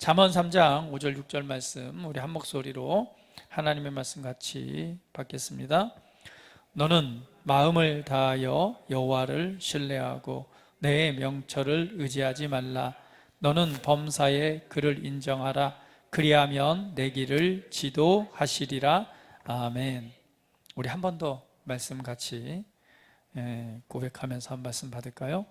잠언 3장 5절 6절 말씀 우리 한 목소리로 하나님의 말씀 같이 받겠습니다. 너는 마음을 다하여 여호와를 신뢰하고 내 명철을 의지하지 말라. 너는 범사에 그를 인정하라. 그리하면 내 길을 지도하시리라. 아멘. 우리 한 번 더 말씀 같이 고백하면서 한 말씀 받을까요?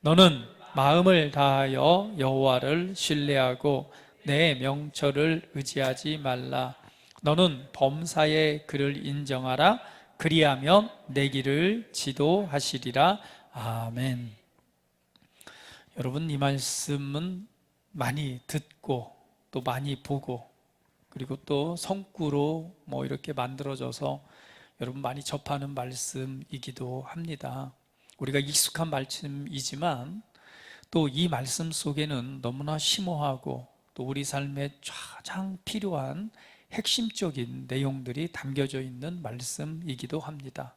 너는 마음을 다하여 여호와를 신뢰하고 내 명철을 의지하지 말라. 너는 범사에 그를 인정하라. 그리하면 내 길을 지도하시리라. 아멘. 여러분, 이 말씀은 많이 듣고 또 많이 보고 그리고 또 성구로 이렇게 만들어져서 여러분 많이 접하는 말씀이기도 합니다. 우리가 익숙한 말씀이지만 또 이 말씀 속에는 너무나 심오하고 또 우리 삶에 가장 필요한 핵심적인 내용들이 담겨져 있는 말씀이기도 합니다.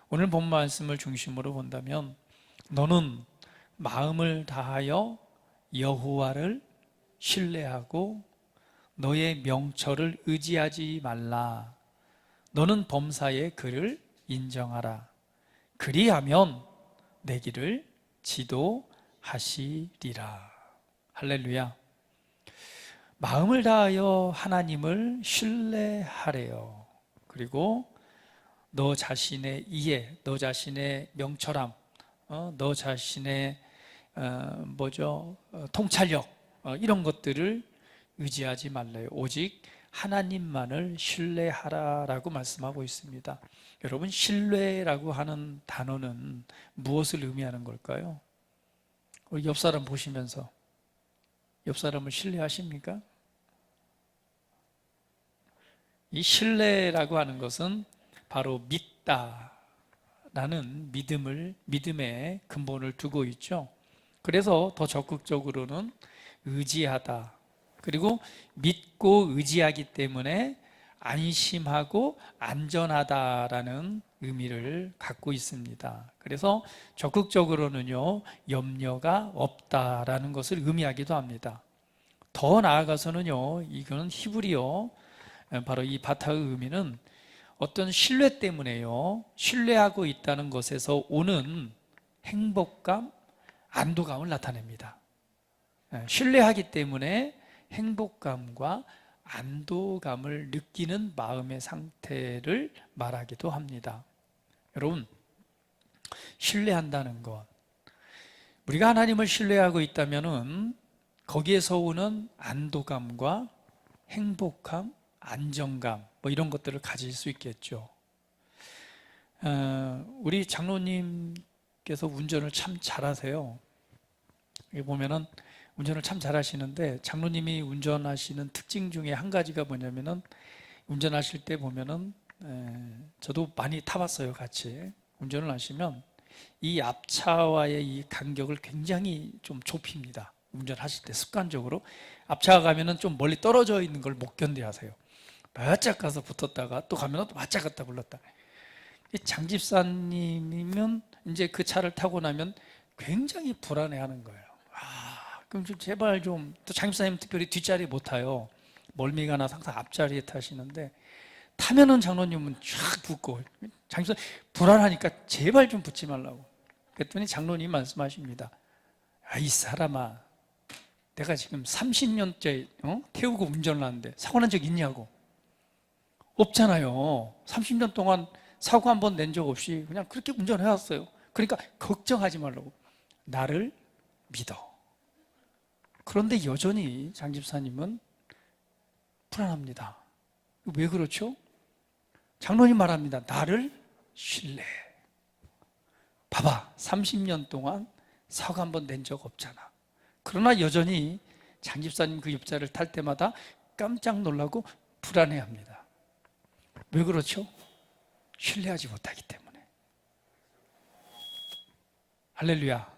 오늘 본 말씀을 중심으로 본다면 너는 마음을 다하여 여호와를 신뢰하고 너의 명철을 의지하지 말라. 너는 범사에 그를 인정하라. 그리하면 내 길을 지도하시리라. 할렐루야. 마음을 다하여 하나님을 신뢰하래요. 그리고 너 자신의 이해, 너 자신의 명철함, 너 자신의 통찰력, 이런 것들을 의지하지 말래요. 오직 하나님만을 신뢰하라라고 말씀하고 있습니다. 여러분, 신뢰라고 하는 단어는 무엇을 의미하는 걸까요? 우리 옆 사람 보시면서 옆 사람을 신뢰하십니까? 이 신뢰라고 하는 것은 바로 믿다라는 믿음의 근본을 두고 있죠. 그래서 더 적극적으로는 의지하다. 그리고 믿고 의지하기 때문에 안심하고 안전하다라는 의미를 갖고 있습니다. 그래서 적극적으로는요, 염려가 없다라는 것을 의미하기도 합니다. 더 나아가서는요, 이거는 히브리어, 바로 이 바타의 의미는 어떤 신뢰 때문에요, 신뢰하고 있다는 것에서 오는 행복감, 안도감을 나타냅니다. 신뢰하기 때문에 행복감과 안도감을 느끼는 마음의 상태를 말하기도 합니다. 여러분, 신뢰한다는 것, 우리가 하나님을 신뢰하고 있다면 거기에서 오는 안도감과 행복감, 안정감 이런 것들을 가질 수 있겠죠. 우리 장로님께서 운전을 참 잘하세요. 여기 보면은 운전을 참 잘하시는데, 장로님이 운전하시는 특징 중에 한 가지가 뭐냐면은, 운전하실 때 보면은 저도 많이 타봤어요. 같이 운전을 하시면 이 앞차와의 이 간격을 굉장히 좀 좁힙니다. 운전하실 때 습관적으로 앞차가 가면은 좀 멀리 떨어져 있는 걸 못 견뎌하세요. 바짝 가서 붙었다가 또 가면 또 바짝 갔다 불렀다. 장 집사님이면 이제 그 차를 타고 나면 굉장히 불안해하는 거예요. 그럼 좀 제발 좀, 또 장 집사님 특별히 뒷자리 못 타요. 멀미가 나서 항상 앞자리에 타시는데, 타면은 장로님은 쫙 붙고, 장 집사님 불안하니까 제발 좀 붙지 말라고. 그랬더니 장로님 말씀하십니다. 이 사람아, 내가 지금 30년째 태우고 운전을 하는데 사고 난 적 있냐고. 없잖아요. 30년 동안 사고 한 번 낸 적 없이 그냥 그렇게 운전해왔어요. 그러니까 걱정하지 말라고. 나를 믿어. 그런데 여전히 장 집사님은 불안합니다. 왜 그렇죠? 장로님 말합니다. 나를 신뢰해. 봐봐, 30년 동안 사고 한 번 낸 적 없잖아. 그러나 여전히 장 집사님 그 옆자를 탈 때마다 깜짝 놀라고 불안해합니다. 왜 그렇죠? 신뢰하지 못하기 때문에. 할렐루야.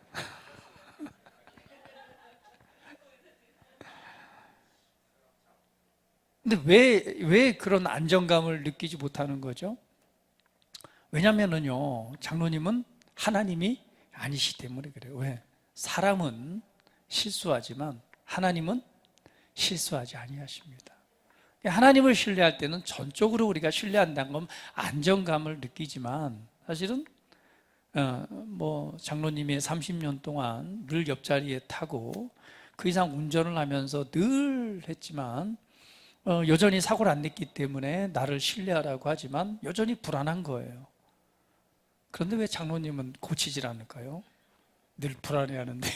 근데 왜 그런 안정감을 느끼지 못하는 거죠? 왜냐면은요, 장로님은 하나님이 아니시 때문에 그래요. 왜? 사람은 실수하지만 하나님은 실수하지 아니하십니다. 하나님을 신뢰할 때는 전적으로 우리가 신뢰한다는 건 안정감을 느끼지만 사실은 장로님이 30년 동안 늘 옆자리에 타고 그 이상 운전을 하면서 늘 했지만 여전히 사고를 안 냈기 때문에 나를 신뢰하라고 하지만 여전히 불안한 거예요. 그런데 왜 장로님은 고치질 않을까요? 늘 불안해하는데.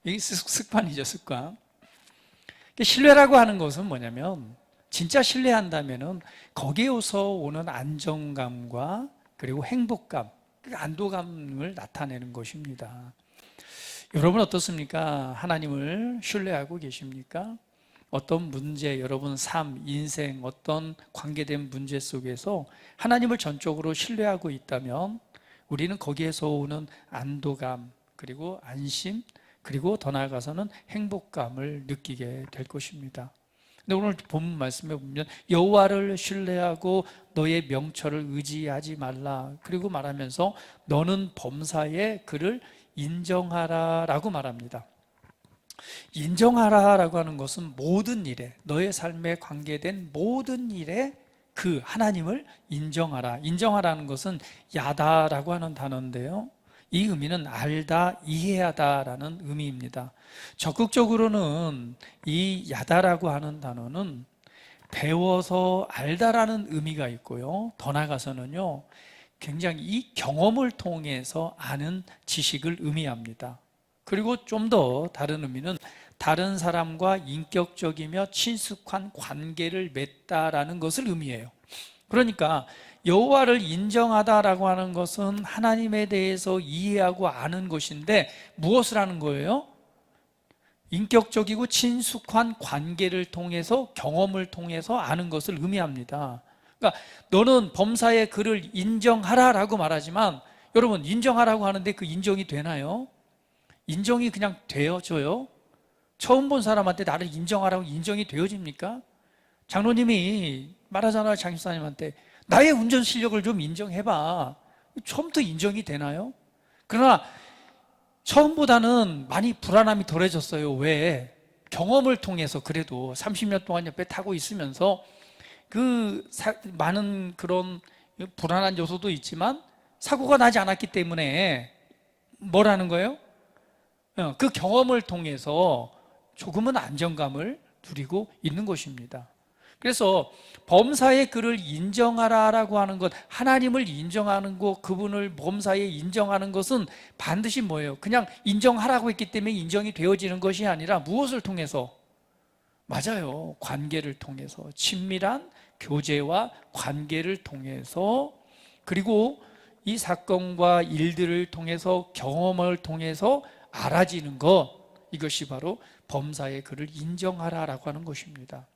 이게 습관이죠, 습관. 신뢰라고 하는 것은 뭐냐면 진짜 신뢰한다면은 거기에서 오는 안정감과 그리고 행복감, 안도감을 나타내는 것입니다. 여러분 어떻습니까? 하나님을 신뢰하고 계십니까? 어떤 문제, 여러분 삶, 인생, 어떤 관계된 문제 속에서 하나님을 전적으로 신뢰하고 있다면 우리는 거기에서 오는 안도감, 그리고 안심, 그리고 더 나아가서는 행복감을 느끼게 될 것입니다. 근데 오늘 본문 말씀에 보면 여호와를 신뢰하고 너의 명철을 의지하지 말라. 그리고 말하면서 너는 범사에 그를 인정하라라고 말합니다. 인정하라라고 하는 것은 모든 일에, 너의 삶에 관계된 모든 일에 그 하나님을 인정하라. 인정하라는 것은 야다라고 하는 단어인데요, 이 의미는 알다, 이해하다라는 의미입니다. 적극적으로는 이 야다라고 하는 단어는 배워서 알다라는 의미가 있고요, 더 나아가서는요, 굉장히 이 경험을 통해서 아는 지식을 의미합니다. 그리고 좀 더 다른 의미는 다른 사람과 인격적이며 친숙한 관계를 맺다라는 것을 의미해요. 그러니까 여호와를 인정하다라고 하는 것은 하나님에 대해서 이해하고 아는 것인데 무엇을 하는 거예요? 인격적이고 친숙한 관계를 통해서, 경험을 통해서 아는 것을 의미합니다. 그러니까 너는 범사에 그를 인정하라라고 말하지만 여러분, 인정하라고 하는데 그 인정이 되나요? 인정이 그냥 되어져요? 처음 본 사람한테 나를 인정하라고 인정이 되어집니까? 장로님이 말하잖아요, 장집사님한테. 나의 운전 실력을 좀 인정해봐. 처음부터 인정이 되나요? 그러나 처음보다는 많이 불안함이 덜해졌어요. 왜? 경험을 통해서 그래도 30년 동안 옆에 타고 있으면서 많은 그런 불안한 요소도 있지만 사고가 나지 않았기 때문에 뭐라는 거예요? 그 경험을 통해서 조금은 안정감을 누리고 있는 것입니다. 그래서 범사에 그를 인정하라라고 하는 것, 하나님을 인정하는 것, 그분을 범사에 인정하는 것은 반드시 뭐예요? 그냥 인정하라고 했기 때문에 인정이 되어지는 것이 아니라 무엇을 통해서? 맞아요, 관계를 통해서, 친밀한 교제와 관계를 통해서, 그리고 이 사건과 일들을 통해서, 경험을 통해서 알아지는 것, 이것이 바로 범사에 그를 인정하라라고 하는 것입니다.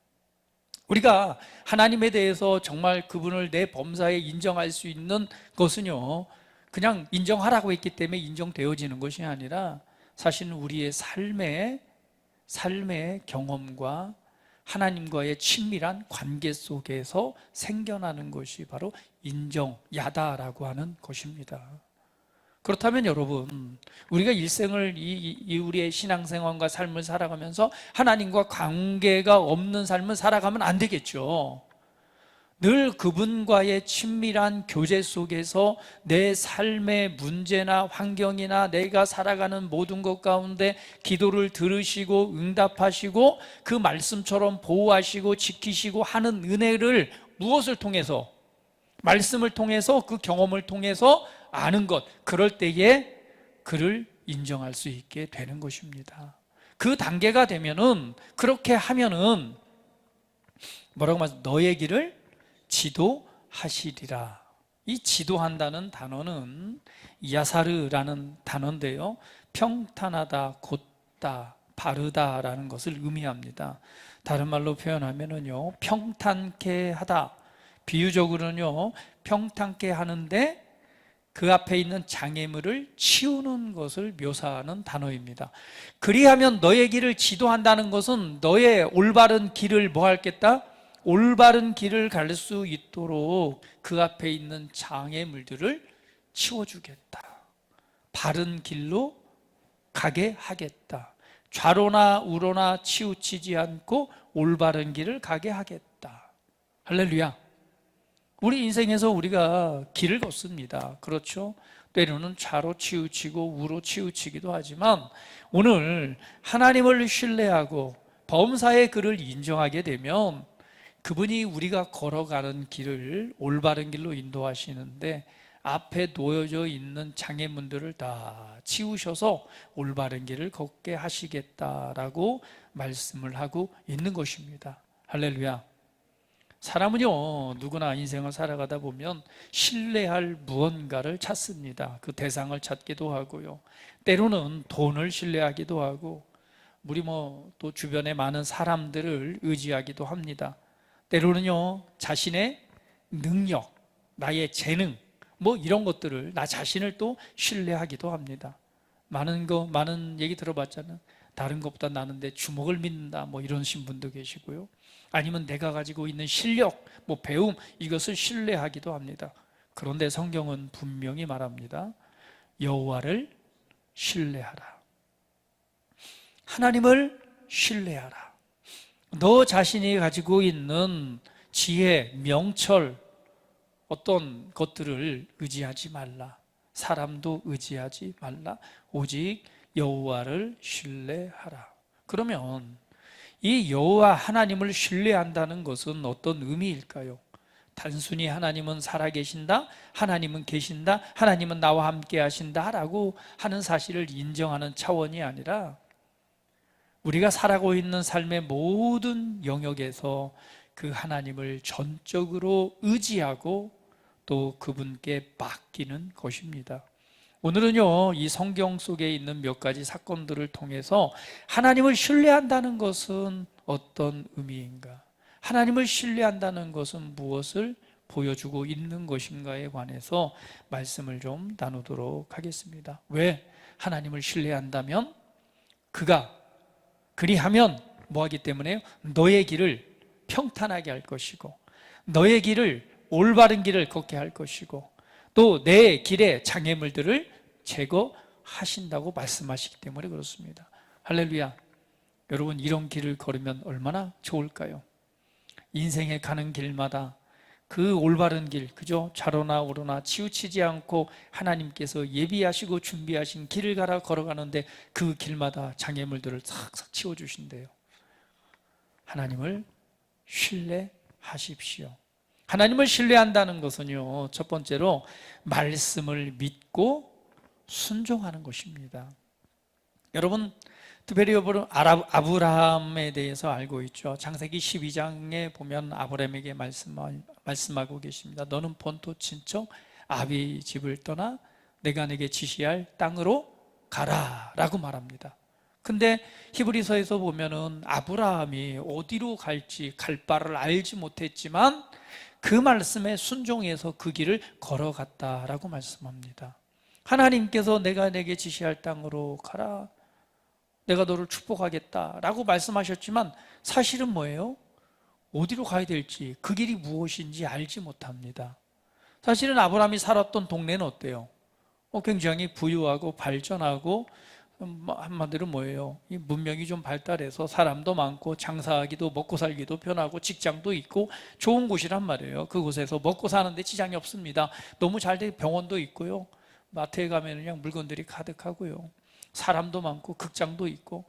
우리가 하나님에 대해서 정말 그분을 내 범사에 인정할 수 있는 것은요, 그냥 인정하라고 했기 때문에 인정되어지는 것이 아니라 사실은 우리의 삶의 경험과 하나님과의 친밀한 관계 속에서 생겨나는 것이 바로 인정, 야다라고 하는 것입니다. 그렇다면 여러분, 우리가 일생을 우리의 신앙생활과 삶을 살아가면서 하나님과 관계가 없는 삶을 살아가면 안 되겠죠. 늘 그분과의 친밀한 교제 속에서 내 삶의 문제나 환경이나 내가 살아가는 모든 것 가운데 기도를 들으시고 응답하시고 그 말씀처럼 보호하시고 지키시고 하는 은혜를 무엇을 통해서? 말씀을 통해서, 그 경험을 통해서 아는 것, 그럴 때에 그를 인정할 수 있게 되는 것입니다. 그 단계가 되면은, 그렇게 하면은 뭐라고 말씀? 너의 길을 지도하시리라. 이 지도한다는 단어는 야사르라는 단어인데요, 평탄하다, 곧다, 바르다라는 것을 의미합니다. 다른 말로 표현하면은요, 평탄케 하다, 비유적으로는요, 평탄케 하는데 그 앞에 있는 장애물을 치우는 것을 묘사하는 단어입니다. 그리하면 너의 길을 지도한다는 것은 너의 올바른 길을 뭐 하겠다? 올바른 길을 갈 수 있도록 그 앞에 있는 장애물들을 치워주겠다. 바른 길로 가게 하겠다. 좌로나 우로나 치우치지 않고 올바른 길을 가게 하겠다. 할렐루야. 우리 인생에서 우리가 길을 걷습니다. 그렇죠? 때로는 좌로 치우치고 우로 치우치기도 하지만 오늘 하나님을 신뢰하고 범사의 그를 인정하게 되면 그분이 우리가 걸어가는 길을 올바른 길로 인도하시는데 앞에 놓여져 있는 장애물들을 다 치우셔서 올바른 길을 걷게 하시겠다라고 말씀을 하고 있는 것입니다. 할렐루야. 사람은요, 누구나 인생을 살아가다 보면 신뢰할 무언가를 찾습니다. 그 대상을 찾기도 하고요. 때로는 돈을 신뢰하기도 하고, 우리 또 주변에 많은 사람들을 의지하기도 합니다. 때로는요, 자신의 능력, 나의 재능, 이런 것들을, 나 자신을 또 신뢰하기도 합니다. 많은 얘기 들어봤잖아요. 다른 것보다 나는 내 주먹을 믿는다, 이러신 분도 계시고요. 아니면 내가 가지고 있는 실력, 배움, 이것을 신뢰하기도 합니다. 그런데 성경은 분명히 말합니다. 여호와를 신뢰하라. 하나님을 신뢰하라. 너 자신이 가지고 있는 지혜, 명철, 어떤 것들을 의지하지 말라. 사람도 의지하지 말라. 오직 여호와를 신뢰하라. 그러면 이 여호와 하나님을 신뢰한다는 것은 어떤 의미일까요? 단순히 하나님은 살아계신다, 하나님은 계신다, 하나님은 나와 함께 하신다 라고 하는 사실을 인정하는 차원이 아니라 우리가 살아가고 있는 삶의 모든 영역에서 그 하나님을 전적으로 의지하고 또 그분께 맡기는 것입니다. 오늘은요, 이 성경 속에 있는 몇 가지 사건들을 통해서 하나님을 신뢰한다는 것은 어떤 의미인가? 하나님을 신뢰한다는 것은 무엇을 보여주고 있는 것인가에 관해서 말씀을 좀 나누도록 하겠습니다. 왜 하나님을 신뢰한다면? 그리하면 뭐하기 때문에요? 너의 길을 평탄하게 할 것이고 너의 길을 올바른 길을 걷게 할 것이고 또 내 길의 장애물들을 제거하신다고 말씀하시기 때문에 그렇습니다. 할렐루야. 여러분, 이런 길을 걸으면 얼마나 좋을까요? 인생에 가는 길마다 그 올바른 길, 그죠? 좌로나 우로나 치우치지 않고 하나님께서 예비하시고 준비하신 길을 걸어가는데 그 길마다 장애물들을 싹싹 치워주신대요. 하나님을 신뢰하십시오. 하나님을 신뢰한다는 것은요, 첫 번째로 말씀을 믿고 순종하는 것입니다. 여러분, 특별히 아브라함에 대해서 알고 있죠. 창세기 12장에 보면 아브라함에게 말씀하고 계십니다. 너는 본토 친척 아비 집을 떠나 내가 내게 지시할 땅으로 가라 라고 말합니다. 근데 히브리서에서 보면은 아브라함이 어디로 갈지 갈 바를 알지 못했지만 그 말씀에 순종해서 그 길을 걸어갔다라고 말씀합니다. 하나님께서 내가 내게 지시할 땅으로 가라, 내가 너를 축복하겠다라고 말씀하셨지만 사실은 뭐예요? 어디로 가야 될지, 그 길이 무엇인지 알지 못합니다. 사실은 아브라함이 살았던 동네는 어때요? 굉장히 부유하고 발전하고 한마디로 뭐예요? 이 문명이 좀 발달해서 사람도 많고 장사하기도 먹고 살기도 편하고 직장도 있고 좋은 곳이란 말이에요. 그곳에서 먹고 사는데 지장이 없습니다. 너무 잘 된 병원도 있고요. 마트에 가면 그냥 물건들이 가득하고요. 사람도 많고 극장도 있고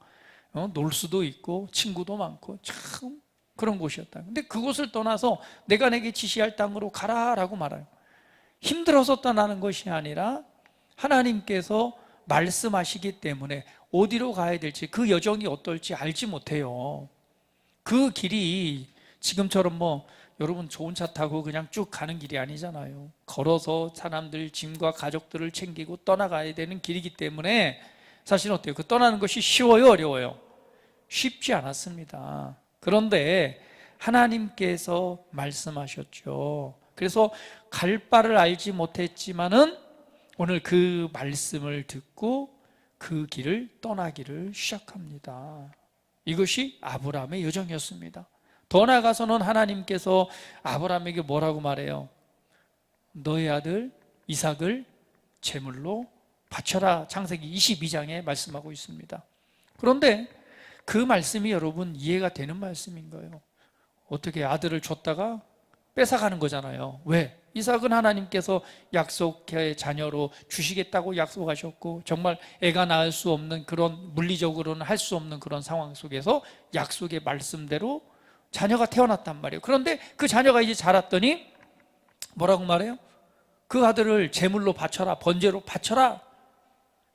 놀 수도 있고 친구도 많고 참 그런 곳이었다. 근데 그곳을 떠나서 내가 내게 지시할 땅으로 가라라고 말해요. 힘들어서 떠나는 것이 아니라 하나님께서 말씀하시기 때문에 어디로 가야 될지, 그 여정이 어떨지 알지 못해요. 그 길이 지금처럼 여러분 좋은 차 타고 그냥 쭉 가는 길이 아니잖아요. 걸어서 사람들, 짐과 가족들을 챙기고 떠나가야 되는 길이기 때문에 사실 어때요? 그 떠나는 것이 쉬워요, 어려워요? 쉽지 않았습니다. 그런데 하나님께서 말씀하셨죠. 그래서 갈 바를 알지 못했지만은 오늘 그 말씀을 듣고 그 길을 떠나기를 시작합니다. 이것이 아브라함의 여정이었습니다. 더 나아가서는 하나님께서 아브라함에게 뭐라고 말해요? 너의 아들 이삭을 제물로 바쳐라. 창세기 22장에 말씀하고 있습니다. 그런데 그 말씀이 여러분 이해가 되는 말씀인 거예요. 어떻게 아들을 줬다가 뺏어가는 거잖아요. 왜? 이삭은 하나님께서 약속의 자녀로 주시겠다고 약속하셨고 정말 애가 낳을 수 없는 그런, 물리적으로는 할 수 없는 그런 상황 속에서 약속의 말씀대로 자녀가 태어났단 말이에요. 그런데 그 자녀가 이제 자랐더니 뭐라고 말해요? 그 아들을 제물로 바쳐라, 번제로 바쳐라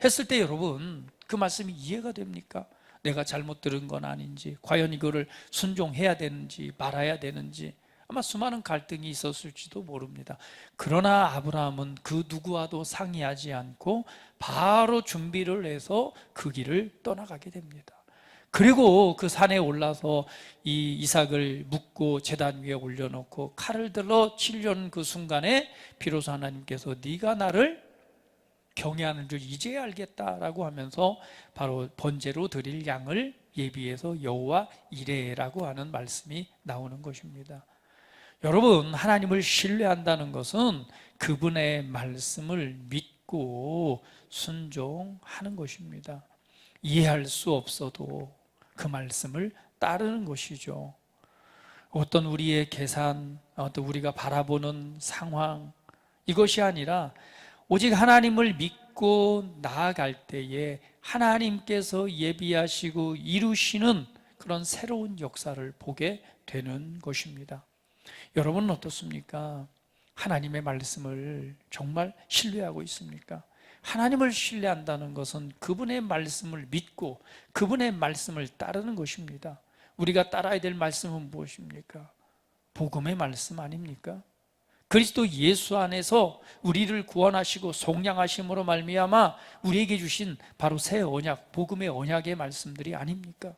했을 때 여러분 그 말씀이 이해가 됩니까? 내가 잘못 들은 건 아닌지, 과연 이거를 순종해야 되는지 말아야 되는지 아마 수많은 갈등이 있었을지도 모릅니다. 그러나 아브라함은 그 누구와도 상의하지 않고 바로 준비를 해서 그 길을 떠나가게 됩니다. 그리고 그 산에 올라서 이 이삭을 묶고 제단 위에 올려놓고 칼을 들어 치려는 그 순간에 비로소 하나님께서 네가 나를 경외하는 줄 이제야 알겠다라고 하면서 바로 번제로 드릴 양을 예비해서 여호와 이레라고 하는 말씀이 나오는 것입니다. 여러분, 하나님을 신뢰한다는 것은 그분의 말씀을 믿고 순종하는 것입니다. 이해할 수 없어도 그 말씀을 따르는 것이죠. 어떤 우리의 계산, 어떤 우리가 바라보는 상황, 이것이 아니라 오직 하나님을 믿고 나아갈 때에 하나님께서 예비하시고 이루시는 그런 새로운 역사를 보게 되는 것입니다. 여러분은 어떻습니까? 하나님의 말씀을 정말 신뢰하고 있습니까? 하나님을 신뢰한다는 것은 그분의 말씀을 믿고 그분의 말씀을 따르는 것입니다. 우리가 따라야 될 말씀은 무엇입니까? 복음의 말씀 아닙니까? 그리스도 예수 안에서 우리를 구원하시고 속량하심으로 말미암아 우리에게 주신 바로 새 언약, 복음의 언약의 말씀들이 아닙니까?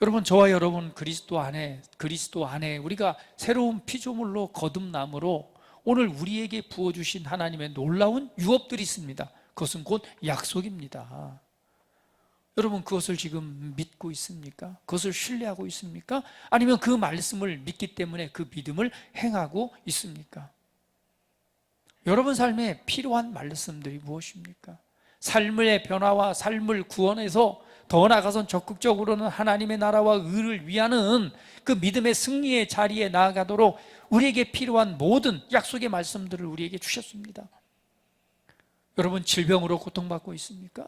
여러분, 저와 여러분 그리스도 안에 우리가 새로운 피조물로 거듭남으로 오늘 우리에게 부어주신 하나님의 놀라운 유업들이 있습니다. 그것은 곧 약속입니다. 여러분, 그것을 지금 믿고 있습니까? 그것을 신뢰하고 있습니까? 아니면 그 말씀을 믿기 때문에 그 믿음을 행하고 있습니까? 여러분 삶에 필요한 말씀들이 무엇입니까? 삶의 변화와 삶을 구원해서 더 나아가선 적극적으로는 하나님의 나라와 의를 위하는 그 믿음의 승리의 자리에 나아가도록 우리에게 필요한 모든 약속의 말씀들을 우리에게 주셨습니다. 여러분, 질병으로 고통받고 있습니까?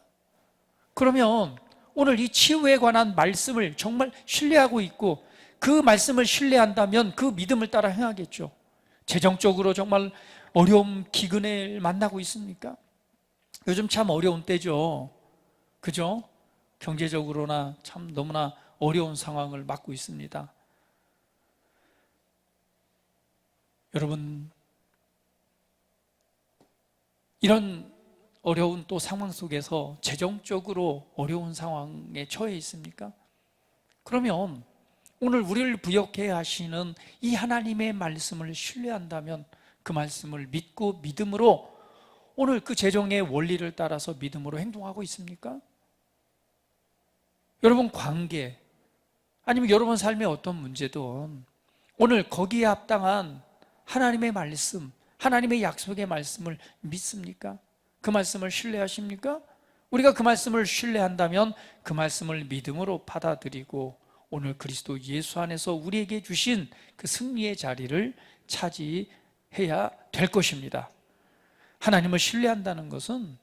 그러면 오늘 이 치유에 관한 말씀을 정말 신뢰하고 있고 그 말씀을 신뢰한다면 그 믿음을 따라 행하겠죠. 재정적으로 정말 어려움, 기근을 만나고 있습니까? 요즘 참 어려운 때죠. 그죠? 경제적으로나 참 너무나 어려운 상황을 맞고 있습니다. 여러분, 이런 어려운 또 상황 속에서 재정적으로 어려운 상황에 처해 있습니까? 그러면 오늘 우리를 부욕해 하시는 이 하나님의 말씀을 신뢰한다면 그 말씀을 믿고 믿음으로 오늘 그 재정의 원리를 따라서 믿음으로 행동하고 있습니까? 여러분 관계 아니면 여러분 삶의 어떤 문제든 오늘 거기에 합당한 하나님의 말씀, 하나님의 약속의 말씀을 믿습니까? 그 말씀을 신뢰하십니까? 우리가 그 말씀을 신뢰한다면 그 말씀을 믿음으로 받아들이고 오늘 그리스도 예수 안에서 우리에게 주신 그 승리의 자리를 차지해야 될 것입니다. 하나님을 신뢰한다는 것은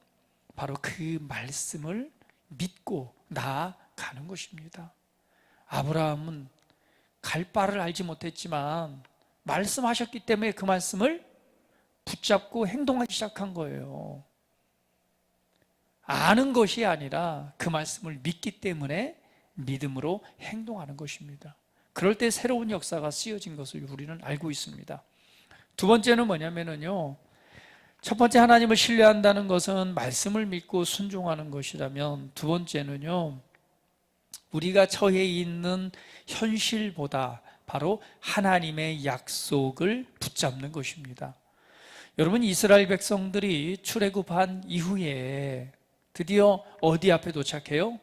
바로 그 말씀을 믿고 나아가는 것입니다. 아브라함은 갈 바를 알지 못했지만 말씀하셨기 때문에 그 말씀을 붙잡고 행동하기 시작한 거예요. 아는 것이 아니라 그 말씀을 믿기 때문에 믿음으로 행동하는 것입니다. 그럴 때 새로운 역사가 쓰여진 것을 우리는 알고 있습니다. 두 번째는 뭐냐면요, 첫 번째 하나님을 신뢰한다는 것은 말씀을 믿고 순종하는 것이라면 두 번째는요, 우리가 처해 있는 현실보다 바로 하나님의 약속을 붙잡는 것입니다. 여러분, 이스라엘 백성들이 출애굽한 이후에 드디어 어디 앞에 도착해요?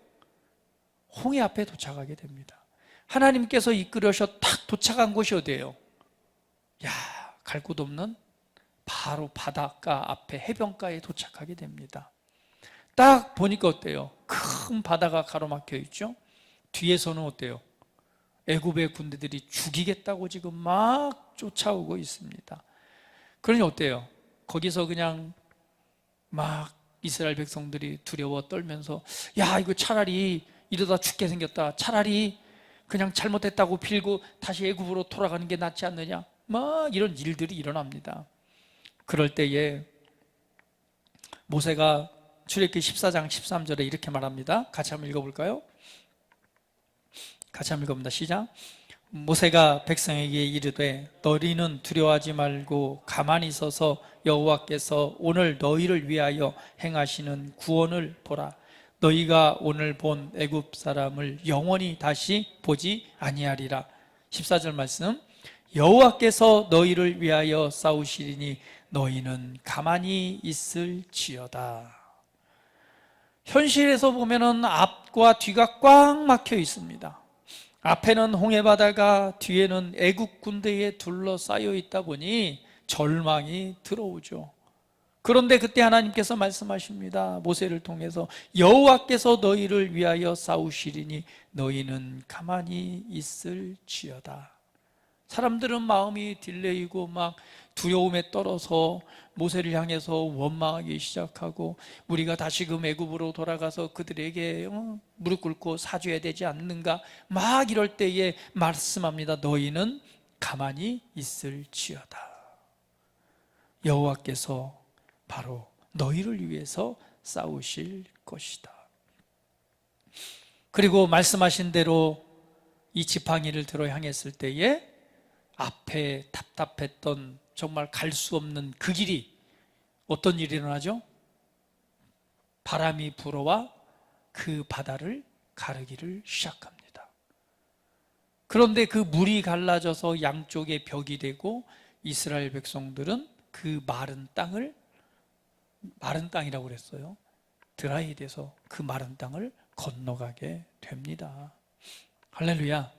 홍해 앞에 도착하게 됩니다. 하나님께서 이끌어서 탁 도착한 곳이 어디예요? 갈 곳 없는 바로 바닷가 앞에 해변가에 도착하게 됩니다. 딱 보니까 어때요? 큰 바다가 가로막혀 있죠. 뒤에서는 어때요? 애굽의 군대들이 죽이겠다고 지금 막 쫓아오고 있습니다. 그러니 어때요? 거기서 그냥 막 이스라엘 백성들이 두려워 떨면서, 야, 이거 차라리 이러다 죽게 생겼다, 차라리 그냥 잘못했다고 빌고 다시 애굽으로 돌아가는 게 낫지 않느냐, 막 이런 일들이 일어납니다. 그럴 때에 모세가 출애굽기 14장 13절에 이렇게 말합니다. 같이 한번 읽어볼까요? 같이 한번 읽어봅니다. 시작. 모세가 백성에게 이르되 너희는 두려워하지 말고 가만히 있어서 여호와께서 오늘 너희를 위하여 행하시는 구원을 보라. 너희가 오늘 본 애굽 사람을 영원히 다시 보지 아니하리라. 14절 말씀. 여호와께서 너희를 위하여 싸우시리니 너희는 가만히 있을지어다. 현실에서 보면은 앞과 뒤가 꽉 막혀 있습니다. 앞에는 홍해바다가, 뒤에는 애국 군대에 둘러싸여 있다 보니 절망이 들어오죠. 그런데 그때 하나님께서 말씀하십니다. 모세를 통해서 여호와께서 너희를 위하여 싸우시리니 너희는 가만히 있을지어다. 사람들은 마음이 딜레이고 막 두려움에 떨어서 모세를 향해서 원망하기 시작하고, 우리가 다시금 애굽으로 돌아가서 그들에게 무릎 꿇고 사죄해야 되지 않는가, 막 이럴 때에 말씀합니다. 너희는 가만히 있을지어다. 여호와께서 바로 너희를 위해서 싸우실 것이다. 그리고 말씀하신 대로 이 지팡이를 들어 향했을 때에 앞에 답답했던, 정말 갈 수 없는 그 길이, 어떤 일이 일어나죠? 바람이 불어와 그 바다를 가르기를 시작합니다. 그런데 그 물이 갈라져서 양쪽에 벽이 되고 이스라엘 백성들은 그 마른 땅을, 마른 땅이라고 그랬어요. 드라이 돼서 그 마른 땅을 건너가게 됩니다. 할렐루야.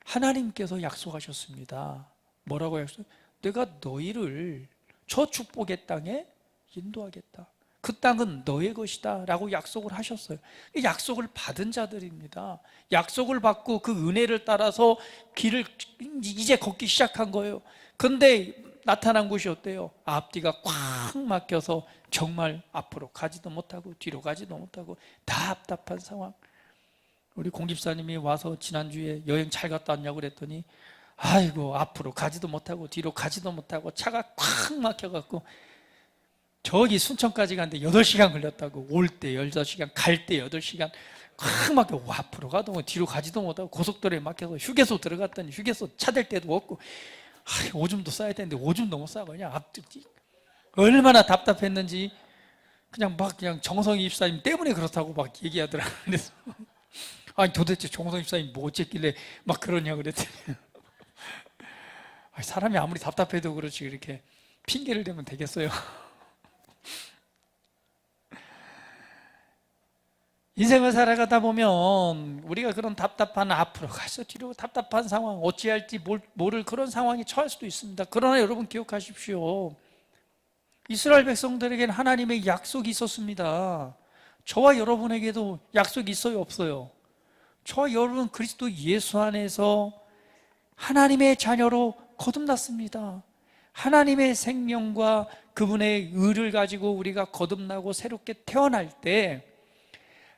하나님께서 약속하셨습니다. 뭐라고 약속? 내가 너희를 저 축복의 땅에 인도하겠다. 그 땅은 너의 것이다 라고 약속을 하셨어요. 약속을 받은 자들입니다. 약속을 받고 그 은혜를 따라서 길을 이제 걷기 시작한 거예요. 그런데 나타난 곳이 어때요? 앞뒤가 꽉 막혀서 정말 앞으로 가지도 못하고 뒤로 가지도 못하고 답답한 상황. 우리 공집사님이 와서 지난주에 여행 잘 갔다 왔냐고 그랬더니, 아이고, 앞으로 가지도 못하고 뒤로 가지도 못하고 차가 꽉 막혀갖고 저기 순천까지 가는데 8시간 걸렸다고. 올 때 16시간, 갈 때 8시간 꽉 막혀. 앞으로 가도 뭐 뒤로 가지도 못하고 고속도로에 막혀서 휴게소 들어갔더니 휴게소 찾을 데도 없고, 오줌도 싸야 되는데 오줌도 못 싸고 그냥 앞뒤 얼마나 답답했는지 그냥 정성희 입사님 때문에 그렇다고 막 얘기하더라. 그래서 아니 도대체 정성희 입사님 뭐 어쨌길래 막 그러냐 그랬더니 사람이 아무리 답답해도 그렇지 이렇게 핑계를 대면 되겠어요. 인생을 살아가다 보면 우리가 그런 답답한, 앞으로 가서 뒤로 답답한 상황, 어찌할지 모를 그런 상황에 처할 수도 있습니다. 그러나 여러분 기억하십시오. 이스라엘 백성들에게는 하나님의 약속이 있었습니다. 저와 여러분에게도 약속이 있어요, 없어요? 저와 여러분 그리스도 예수 안에서 하나님의 자녀로 거듭났습니다. 하나님의 생명과 그분의 의를 가지고 우리가 거듭나고 새롭게 태어날 때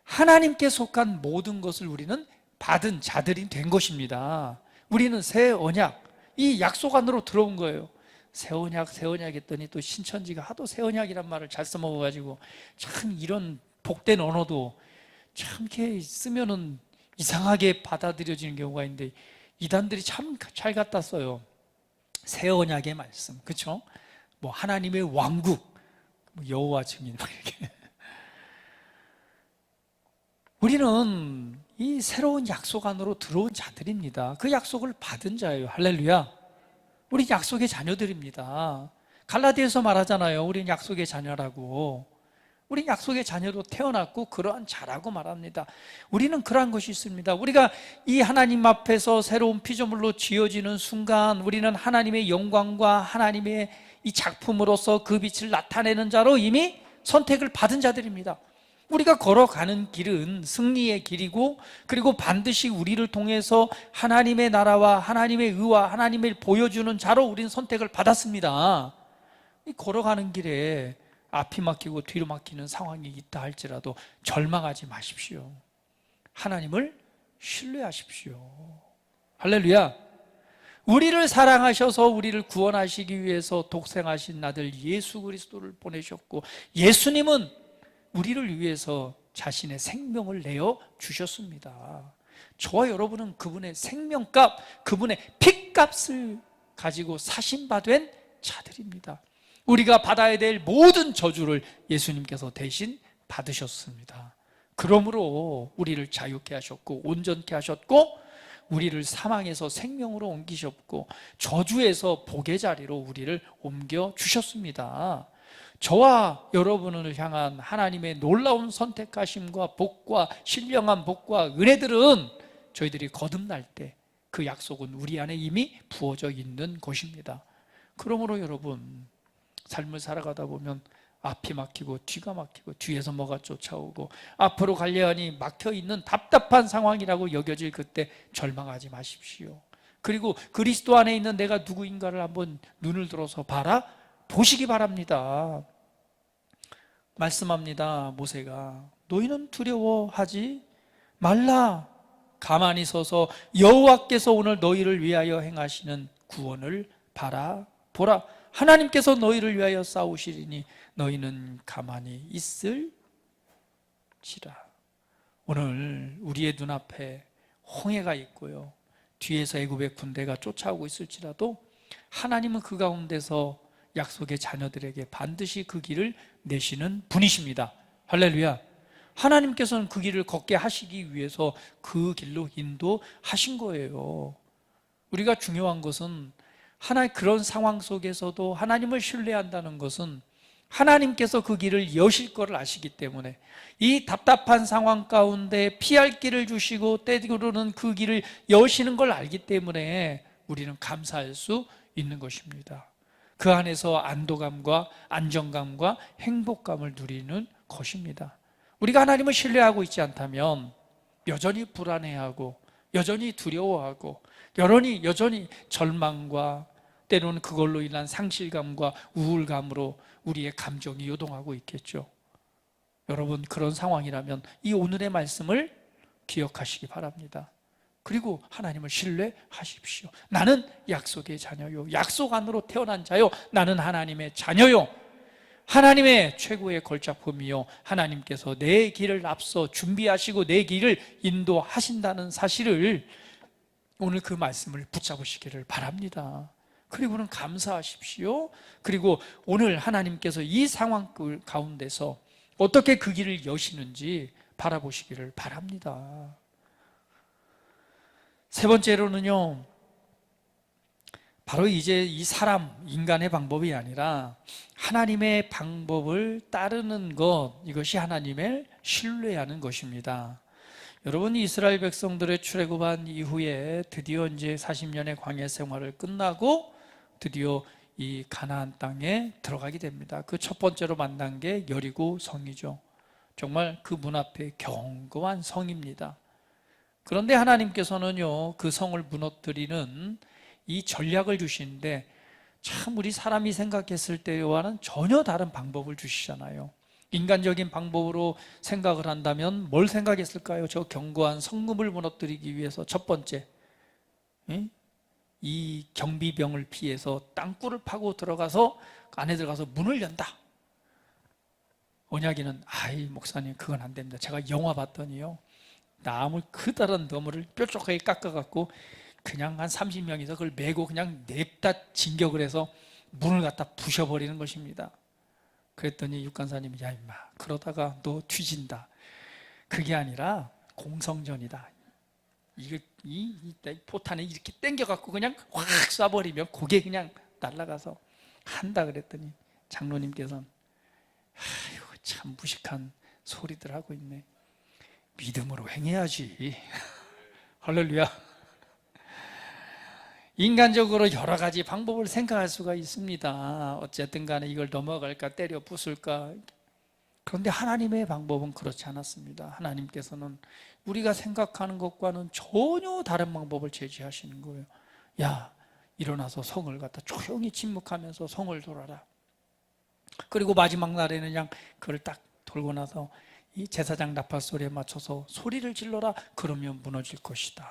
하나님께 속한 모든 것을 우리는 받은 자들이 된 것입니다. 우리는 새 언약, 이 약속 안으로 들어온 거예요. 새 언약 했더니 또 신천지가 하도 새 언약이란 말을 잘 써먹어가지고 참 이런 복된 언어도 참 이렇게 쓰면은 이상하게 받아들여지는 경우가 있는데, 이단들이 참 잘 갖다 써요. 새 언약의 말씀, 그렇죠? 뭐 하나님의 왕국, 여호와 증인 이렇게. 우리는 이 새로운 약속 안으로 들어온 자들입니다. 그 약속을 받은 자예요. 할렐루야. 우리 약속의 자녀들입니다. 갈라디아서 말하잖아요. 우리는 약속의 자녀라고. 우리 약속의 자녀로 태어났고 그러한 자라고 말합니다. 우리는 그러한 것이 있습니다. 우리가 이 하나님 앞에서 새로운 피조물로 지어지는 순간 우리는 하나님의 영광과 하나님의 이 작품으로서 그 빛을 나타내는 자로 이미 선택을 받은 자들입니다. 우리가 걸어가는 길은 승리의 길이고, 그리고 반드시 우리를 통해서 하나님의 나라와 하나님의 의와 하나님을 보여주는 자로 우리는 선택을 받았습니다. 이 걸어가는 길에 앞이 막히고 뒤로 막히는 상황이 있다 할지라도 절망하지 마십시오. 하나님을 신뢰하십시오. 할렐루야. 우리를 사랑하셔서 우리를 구원하시기 위해서 독생하신 아들 예수 그리스도를 보내셨고, 예수님은 우리를 위해서 자신의 생명을 내어 주셨습니다. 저와 여러분은 그분의 생명값, 그분의 피값을 가지고 사신 바 된 자들입니다. 우리가 받아야 될 모든 저주를 예수님께서 대신 받으셨습니다. 그러므로 우리를 자유케 하셨고 온전케 하셨고, 우리를 사망에서 생명으로 옮기셨고, 저주에서 복의 자리로 우리를 옮겨 주셨습니다. 저와 여러분을 향한 하나님의 놀라운 선택하심과 복과 신령한 복과 은혜들은 저희들이 거듭날 때 그 약속은 우리 안에 이미 부어져 있는 것입니다. 그러므로 여러분, 삶을 살아가다 보면 앞이 막히고 뒤가 막히고 뒤에서 뭐가 쫓아오고 앞으로 가려 하니 막혀있는 답답한 상황이라고 여겨질 그때 절망하지 마십시오. 그리고 그리스도 안에 있는 내가 누구인가를 한번 눈을 들어서 보시기 바랍니다. 말씀합니다. 모세가 너희는 두려워하지 말라. 가만히 서서 여호와께서 오늘 너희를 위하여 행하시는 구원을 바라보라. 하나님께서 너희를 위하여 싸우시리니 너희는 가만히 있을지라. 오늘 우리의 눈앞에 홍해가 있고요, 뒤에서 애굽의 군대가 쫓아오고 있을지라도 하나님은 그 가운데서 약속의 자녀들에게 반드시 그 길을 내시는 분이십니다. 할렐루야. 하나님께서는 그 길을 걷게 하시기 위해서 그 길로 인도하신 거예요. 우리가 중요한 것은 그런 상황 속에서도 하나님을 신뢰한다는 것은 하나님께서 그 길을 여실 것을 아시기 때문에, 이 답답한 상황 가운데 피할 길을 주시고 때로는 그 길을 여시는 걸 알기 때문에 우리는 감사할 수 있는 것입니다. 그 안에서 안도감과 안정감과 행복감을 누리는 것입니다. 우리가 하나님을 신뢰하고 있지 않다면 여전히 불안해하고 여전히 두려워하고 여전히 절망과 때로는 그걸로 인한 상실감과 우울감으로 우리의 감정이 요동하고 있겠죠. 여러분, 그런 상황이라면 이 오늘의 말씀을 기억하시기 바랍니다. 그리고 하나님을 신뢰하십시오. 나는 약속의 자녀요, 약속 안으로 태어난 자요, 나는 하나님의 자녀요, 하나님의 최고의 걸작품이요, 하나님께서 내 길을 앞서 준비하시고 내 길을 인도하신다는 사실을, 오늘 그 말씀을 붙잡으시기를 바랍니다. 그리고는 감사하십시오. 그리고 오늘 하나님께서 이 상황 가운데서 어떻게 그 길을 여시는지 바라보시기를 바랍니다. 세 번째로는요, 바로 이제 이 인간의 방법이 아니라 하나님의 방법을 따르는 것, 이것이 하나님을 신뢰하는 것입니다. 여러분, 이스라엘 백성들의 출애굽한 이후에 드디어 이제 40년의 광야 생활을 끝나고 드디어 이 가나안 땅에 들어가게 됩니다. 그 첫 번째로 만난 게 여리고 성이죠. 정말 그 문 앞에 견고한 성입니다. 그런데 하나님께서는요, 그 성을 무너뜨리는 이 전략을 주시는데, 참 우리 사람이 생각했을 때와는 전혀 다른 방법을 주시잖아요. 인간적인 방법으로 생각을 한다면 뭘 생각했을까요? 저 견고한 성문을 무너뜨리기 위해서 첫 번째, 이 경비병을 피해서 땅굴을 파고 들어가서 안에 들어가서 문을 연다. 언약이는 목사님 그건 안 됩니다. 제가 영화 봤더니요, 나무 크다란 나무를 뾰족하게 깎아갖고 그냥 한 30명이서 그걸 메고 그냥 냅다 진격을 해서 문을 갖다 부셔버리는 것입니다. 그랬더니 육간사님이 야 임마, 그러다가 너 뒤진다. 그게 아니라 공성전이다. 이 포탄에 이렇게 당겨갖고 그냥 확 쏴버리면 그게 그냥 날아가서 한다 그랬더니 장로님께서는 아이고 참 무식한 소리들 하고 있네. 믿음으로 행해야지. 할렐루야. 인간적으로 여러 가지 방법을 생각할 수가 있습니다. 어쨌든 간에 이걸 넘어갈까 때려 부술까. 그런데 하나님의 방법은 그렇지 않았습니다. 하나님께서는 우리가 생각하는 것과는 전혀 다른 방법을 제시하시는 거예요. 야, 일어나서 성을 갖다 조용히 침묵하면서 성을 돌아라. 그리고 마지막 날에는 그냥 그걸 딱 돌고 나서 이 제사장 나팔 소리에 맞춰서 소리를 질러라. 그러면 무너질 것이다.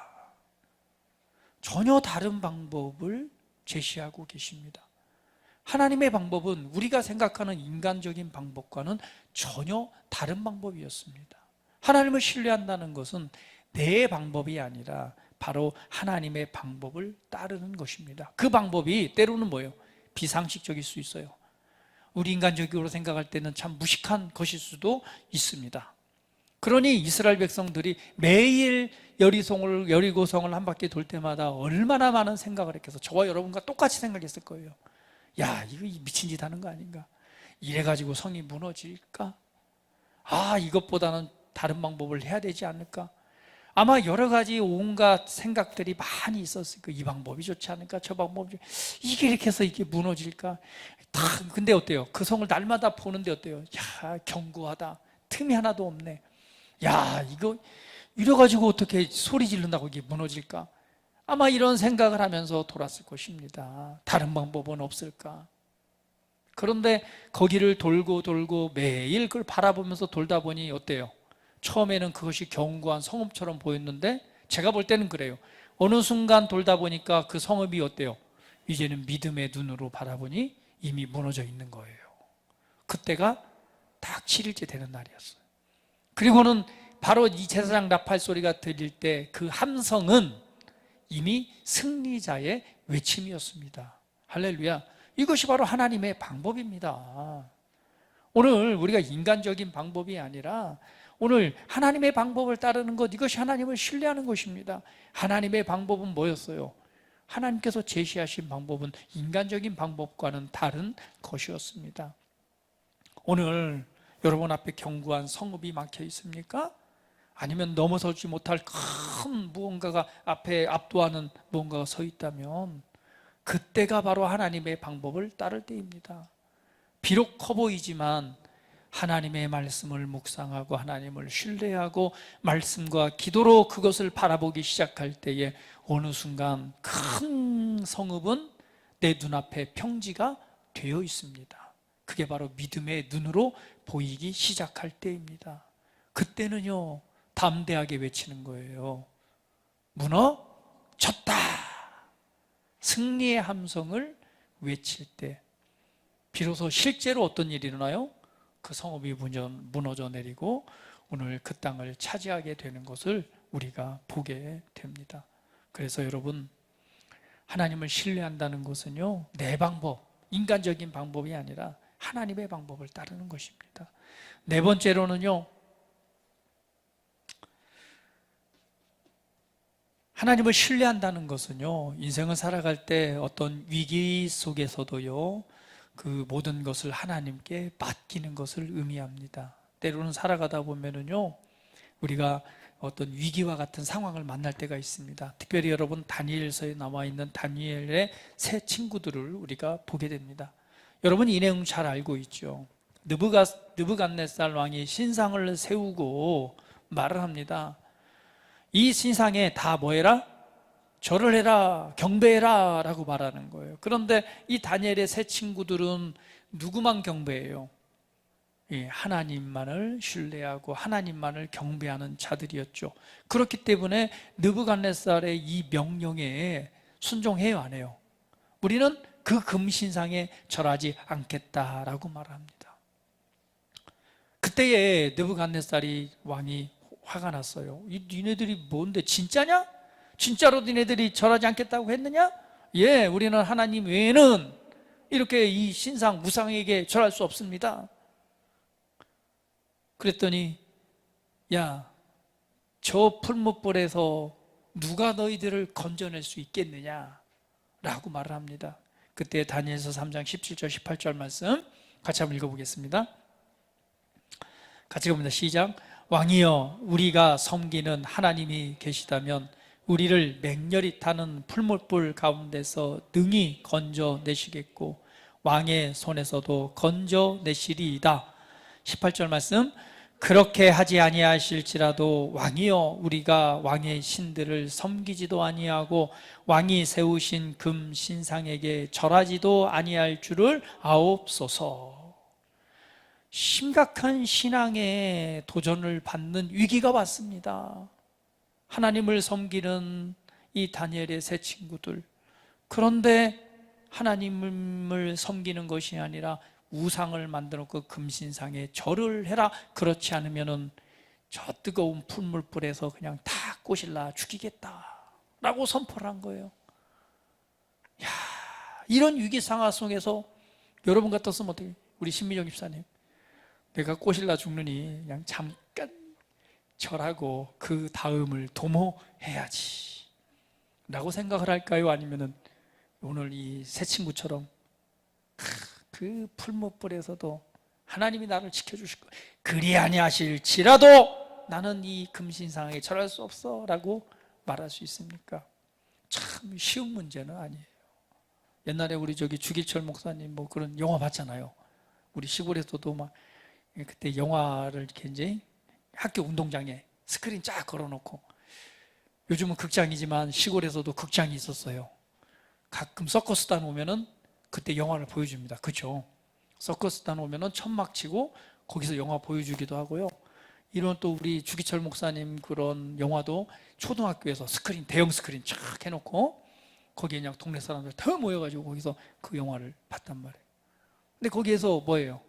전혀 다른 방법을 제시하고 계십니다. 하나님의 방법은 우리가 생각하는 인간적인 방법과는 전혀 다른 방법이었습니다. 하나님을 신뢰한다는 것은 내 방법이 아니라 바로 하나님의 방법을 따르는 것입니다. 그 방법이 때로는 뭐예요? 비상식적일 수 있어요. 우리 인간적으로 생각할 때는 참 무식한 것일 수도 있습니다. 그러니 이스라엘 백성들이 매일 여리고성을 한 바퀴 돌 때마다 얼마나 많은 생각을 했겠어. 저와 여러분과 똑같이 생각했을 거예요. 야, 이거 미친 짓 하는 거 아닌가? 이래가지고 성이 무너질까? 이것보다는 다른 방법을 해야 되지 않을까? 아마 여러 가지 온갖 생각들이 많이 있었을 거예요. 이 방법이 좋지 않을까? 저 방법이 이게 이렇게 해서 이게 무너질까? 근데 어때요? 그 성을 날마다 보는데 어때요? 야, 견고하다. 틈이 하나도 없네. 야, 이거 이래가지고 어떻게 소리 지른다고 이게 무너질까? 아마 이런 생각을 하면서 돌았을 것입니다. 다른 방법은 없을까? 그런데 거기를 돌고 매일 그걸 바라보면서 돌다 보니 어때요? 처음에는 그것이 견고한 성읍처럼 보였는데 제가 볼 때는 그래요. 어느 순간 돌다 보니까 그 성읍이 어때요? 이제는 믿음의 눈으로 바라보니 이미 무너져 있는 거예요. 그때가 딱 7일째 되는 날이었어요. 그리고는 바로 이 제사장 나팔 소리가 들릴 때 그 함성은 이미 승리자의 외침이었습니다. 할렐루야. 이것이 바로 하나님의 방법입니다. 오늘 우리가 인간적인 방법이 아니라 오늘 하나님의 방법을 따르는 것, 이것이 하나님을 신뢰하는 것입니다. 하나님의 방법은 뭐였어요? 하나님께서 제시하신 방법은 인간적인 방법과는 다른 것이었습니다. 오늘 여러분 앞에 견고한 성읍이 막혀 있습니까? 아니면 넘어서지 못할 큰 무언가가 앞에 압도하는 무언가가 서 있다면 그때가 바로 하나님의 방법을 따를 때입니다. 비록 커 보이지만 하나님의 말씀을 묵상하고 하나님을 신뢰하고 말씀과 기도로 그것을 바라보기 시작할 때에 어느 순간 큰 성읍은 내 눈앞에 평지가 되어 있습니다. 그게 바로 믿음의 눈으로 보이기 시작할 때입니다. 그때는요, 담대하게 외치는 거예요. 무너졌다. 승리의 함성을 외칠 때 비로소 실제로 어떤 일이 일어나요? 그 성읍이 무너져 내리고 오늘 그 땅을 차지하게 되는 것을 우리가 보게 됩니다. 그래서 여러분, 하나님을 신뢰한다는 것은요, 내 방법, 인간적인 방법이 아니라 하나님의 방법을 따르는 것입니다. 네 번째로는요, 하나님을 신뢰한다는 것은요, 인생을 살아갈 때 어떤 위기 속에서도요, 그 모든 것을 하나님께 맡기는 것을 의미합니다. 때로는 살아가다 보면은요, 우리가 어떤 위기와 같은 상황을 만날 때가 있습니다. 특별히 여러분 다니엘서에 나와 있는 다니엘의 세 친구들을 우리가 보게 됩니다. 여러분 이 내용 잘 알고 있죠. 느부갓네살 왕이 신상을 세우고 말을 합니다. 이 신상에 다 뭐해라? 절을 해라, 경배해라 라고 말하는 거예요. 그런데 이 다니엘의 세 친구들은 누구만 경배해요? 하나님만을 신뢰하고 하나님만을 경배하는 자들이었죠. 그렇기 때문에 느부갓네살의 이 명령에 순종해요, 안 해요? 우리는 그 금신상에 절하지 않겠다라고 말합니다. 그때에 느부갓네살이 왕이 화가 났어요. 니네들이 뭔데, 진짜냐? 진짜로 니네들이 절하지 않겠다고 했느냐? 예, 우리는 하나님 외에는 이렇게 이 신상 우상에게 절할 수 없습니다. 그랬더니 야, 저 풀무불에서 누가 너희들을 건져낼 수 있겠느냐? 라고 말을 합니다. 그때 다니엘서 3장 17절 18절 말씀 같이 한번 읽어보겠습니다. 같이 갑니다. 시작. 왕이여, 우리가 섬기는 하나님이 계시다면 우리를 맹렬히 타는 풀무불 가운데서 능히 건져내시겠고 왕의 손에서도 건져내시리이다. 18절 말씀, 그렇게 하지 아니하실지라도 왕이여 우리가 왕의 신들을 섬기지도 아니하고 왕이 세우신 금 신상에게 절하지도 아니할 줄을 아옵소서. 심각한 신앙의 도전을 받는 위기가 왔습니다. 하나님을 섬기는 이 다니엘의 세 친구들, 그런데 하나님을 섬기는 것이 아니라 우상을 만들어 놓고 금신상에 절을 해라. 그렇지 않으면은 저 뜨거운 풀물불에서 그냥 다 꼬실라 죽이겠다라고 선포를 한 거예요. 야, 이런 위기 상황 속에서 여러분 같았으면 어떻게? 우리 신미정 집사님, 내가 꼬실라 죽느니 그냥 잠깐 절하고 그 다음을 도모해야지 라고 생각을 할까요? 아니면은 오늘 이 새 친구처럼 그 풀무불에서도 하나님이 나를 지켜주실 거야, 그리 아니하실지라도 나는 이 금신상에 절할 수 없어 라고 말할 수 있습니까? 참 쉬운 문제는 아니에요. 옛날에 우리 주기철 목사님 뭐 그런 영화 봤잖아요. 우리 시골에서도 막 그때 영화를 이렇게 이제 학교 운동장에 스크린 쫙 걸어놓고, 요즘은 극장이지만 시골에서도 극장이 있었어요. 가끔 서커스단 오면은 그때 영화를 보여줍니다. 그렇죠? 서커스단 오면은 천막 치고 거기서 영화 보여주기도 하고요. 이런 또 우리 주기철 목사님 그런 영화도 초등학교에서 스크린, 대형 스크린 쫙 해놓고 거기에 그냥 동네 사람들 다 모여가지고 거기서 그 영화를 봤단 말이에요. 근데 거기에서 뭐예요?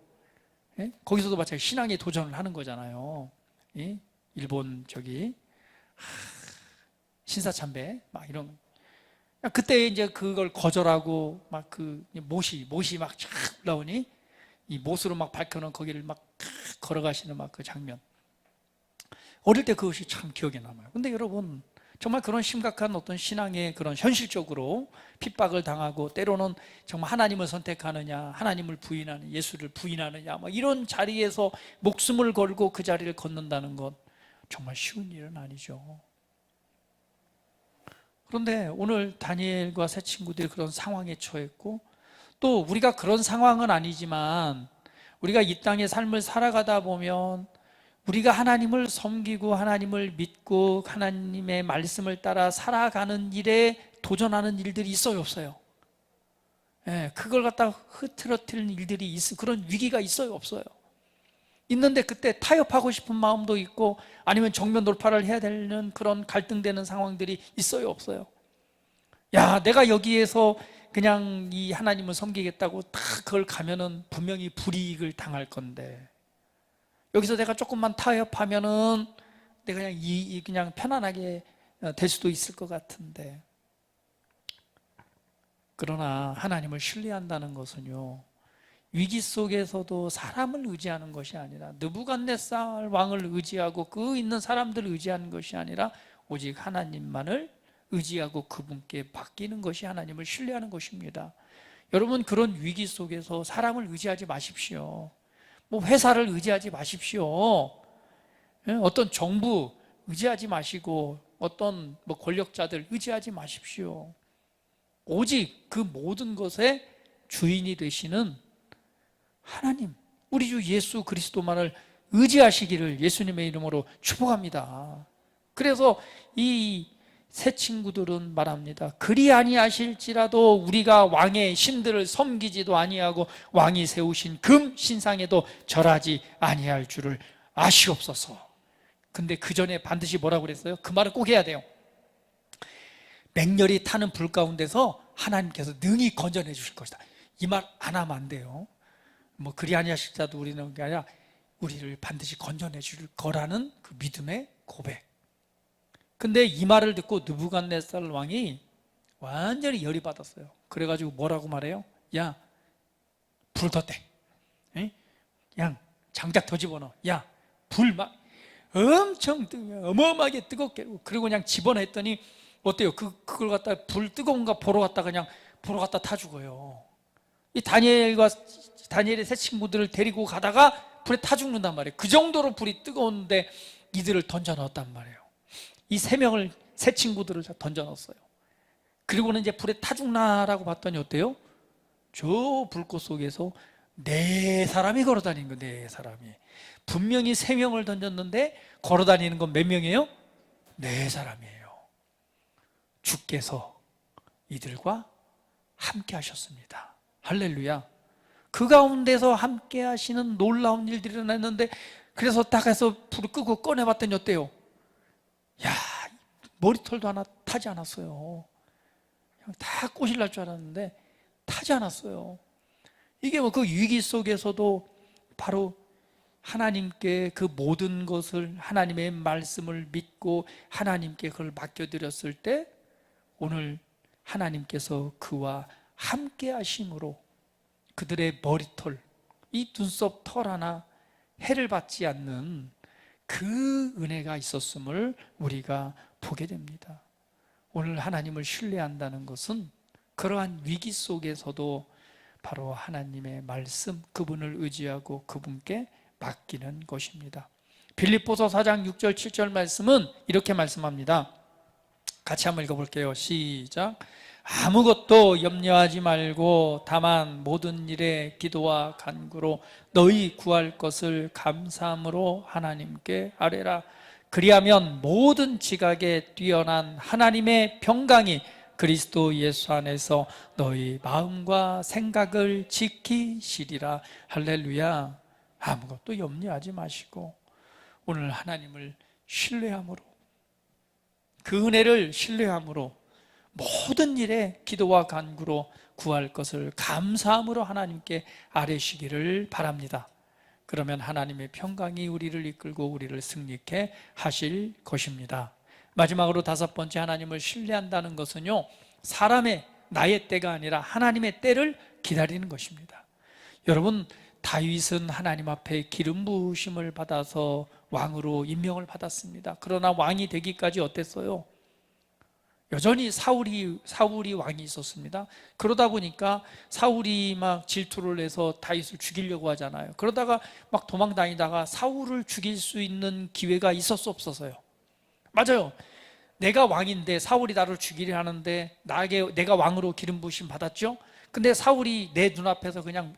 예? 거기서도 마찬가지로 신앙의 도전을 하는 거잖아요. 예? 일본 신사참배 막 이런, 그때 이제 그걸 거절하고 막 그 못이 막 쫙 올라오니 이 못으로 막 밝혀놓은 거기를 막 걸어가시는 막 그 장면, 어릴 때 그것이 참 기억에 남아요. 근데 여러분, 정말 그런 심각한 어떤 신앙의 그런 현실적으로 핍박을 당하고 때로는 정말 하나님을 선택하느냐, 하나님을 부인하느냐, 예수를 부인하느냐, 막 이런 자리에서 목숨을 걸고 그 자리를 걷는다는 건 정말 쉬운 일은 아니죠. 그런데 오늘 다니엘과 세 친구들이 그런 상황에 처했고, 또 우리가 그런 상황은 아니지만 우리가 이 땅의 삶을 살아가다 보면 우리가 하나님을 섬기고 하나님을 믿고 하나님의 말씀을 따라 살아가는 일에 도전하는 일들이 있어요, 없어요? 예, 그걸 갖다 흐트러뜨리는 일들이 그런 위기가 있어요, 없어요? 있는데 그때 타협하고 싶은 마음도 있고 아니면 정면 돌파를 해야 되는 그런 갈등되는 상황들이 있어요, 없어요? 야, 내가 여기에서 그냥 이 하나님을 섬기겠다고 다 그걸 가면은 분명히 불이익을 당할 건데, 여기서 내가 조금만 타협하면은 내가 그냥 편안하게 될 수도 있을 것 같은데, 그러나 하나님을 신뢰한다는 것은요, 위기 속에서도 사람을 의지하는 것이 아니라 느부갓네살 왕을 의지하고 그 있는 사람들을 의지하는 것이 아니라 오직 하나님만을 의지하고 그분께 맡기는 것이 하나님을 신뢰하는 것입니다. 여러분, 그런 위기 속에서 사람을 의지하지 마십시오. 뭐 회사를 의지하지 마십시오. 어떤 정부 의지하지 마시고 어떤 뭐 권력자들 의지하지 마십시오. 오직 그 모든 것의 주인이 되시는 하나님, 우리 주 예수 그리스도만을 의지하시기를 예수님의 이름으로 축복합니다. 그래서 이 세 친구들은 말합니다. 그리 아니하실지라도 우리가 왕의 신들을 섬기지도 아니하고 왕이 세우신 금 신상에도 절하지 아니할 줄을 아시옵소서. 근데 그 전에 반드시 뭐라고 그랬어요? 그 말을 꼭 해야 돼요. 맹렬히 타는 불 가운데서 하나님께서 능히 건져내 주실 것이다. 이 말 안 하면 안 돼요. 뭐 그리 아니하실지라도 우리는 게 아니라 우리를 반드시 건져내 줄 거라는 그 믿음의 고백. 근데 이 말을 듣고 느부갓네살 왕이 완전히 열이 받았어요. 그래가지고 뭐라고 말해요? 야, 불 더 떼. 야, 장작 더 집어넣어. 야, 불 막 엄청 어마어마하게 뜨겁게. 그리고 그냥 집어넣었더니 어때요? 그걸 갖다 불 뜨거운 거 보러 갔다 그냥 보러 갔다 타 죽어요. 이 다니엘의 세 친구들을 데리고 가다가 불에 타 죽는단 말이에요. 그 정도로 불이 뜨거운데 이들을 던져 넣었단 말이에요. 이 세 친구들을 던져 넣었어요. 그리고는 이제 불에 타 죽나라고 봤더니 어때요? 저 불꽃 속에서 네 사람이 걸어 다니는 거, 네 사람이. 분명히 세 명을 던졌는데 걸어 다니는 건 몇 명이에요? 네 사람이에요. 주께서 이들과 함께 하셨습니다. 할렐루야. 그 가운데서 함께 하시는 놀라운 일들이 일어났는데, 그래서 딱 해서 불을 끄고 꺼내봤더니 어때요? 야, 머리털도 하나 타지 않았어요. 그냥 다 꽃이 날 줄 알았는데 타지 않았어요. 이게 뭐 그 위기 속에서도 바로 하나님께 그 모든 것을, 하나님의 말씀을 믿고 하나님께 그걸 맡겨드렸을 때 오늘 하나님께서 그와 함께 하심으로 그들의 머리털, 이 눈썹 털 하나 해를 받지 않는 그 은혜가 있었음을 우리가 보게 됩니다. 오늘 하나님을 신뢰한다는 것은 그러한 위기 속에서도 바로 하나님의 말씀, 그분을 의지하고 그분께 맡기는 것입니다. 빌립보서 4장 6절 7절 말씀은 이렇게 말씀합니다. 같이 한번 읽어볼게요. 시작. 아무것도 염려하지 말고 다만 모든 일에 기도와 간구로 너희 구할 것을 감사함으로 하나님께 아뢰라. 그리하면 모든 지각에 뛰어난 하나님의 평강이 그리스도 예수 안에서 너희 마음과 생각을 지키시리라. 할렐루야. 아무것도 염려하지 마시고 오늘 하나님을 신뢰함으로, 그 은혜를 신뢰함으로 모든 일에 기도와 간구로 구할 것을 감사함으로 하나님께 아뢰시기를 바랍니다. 그러면 하나님의 평강이 우리를 이끌고 우리를 승리케 하실 것입니다. 마지막으로 다섯 번째, 하나님을 신뢰한다는 것은요, 사람의, 나의 때가 아니라 하나님의 때를 기다리는 것입니다. 여러분, 다윗은 하나님 앞에 기름 부으심을 받아서 왕으로 임명을 받았습니다. 그러나 왕이 되기까지 어땠어요? 여전히 사울이 왕이 있었습니다. 그러다 보니까 사울이 막 질투를 해서 다윗을 죽이려고 하잖아요. 그러다가 막 도망 다니다가 사울을 죽일 수 있는 기회가 있었어, 없었어요? 맞아요. 내가 왕인데 사울이 나를 죽이려 하는데 내가 왕으로 기름 부으심 받았죠. 근데 사울이 내 눈앞에서 그냥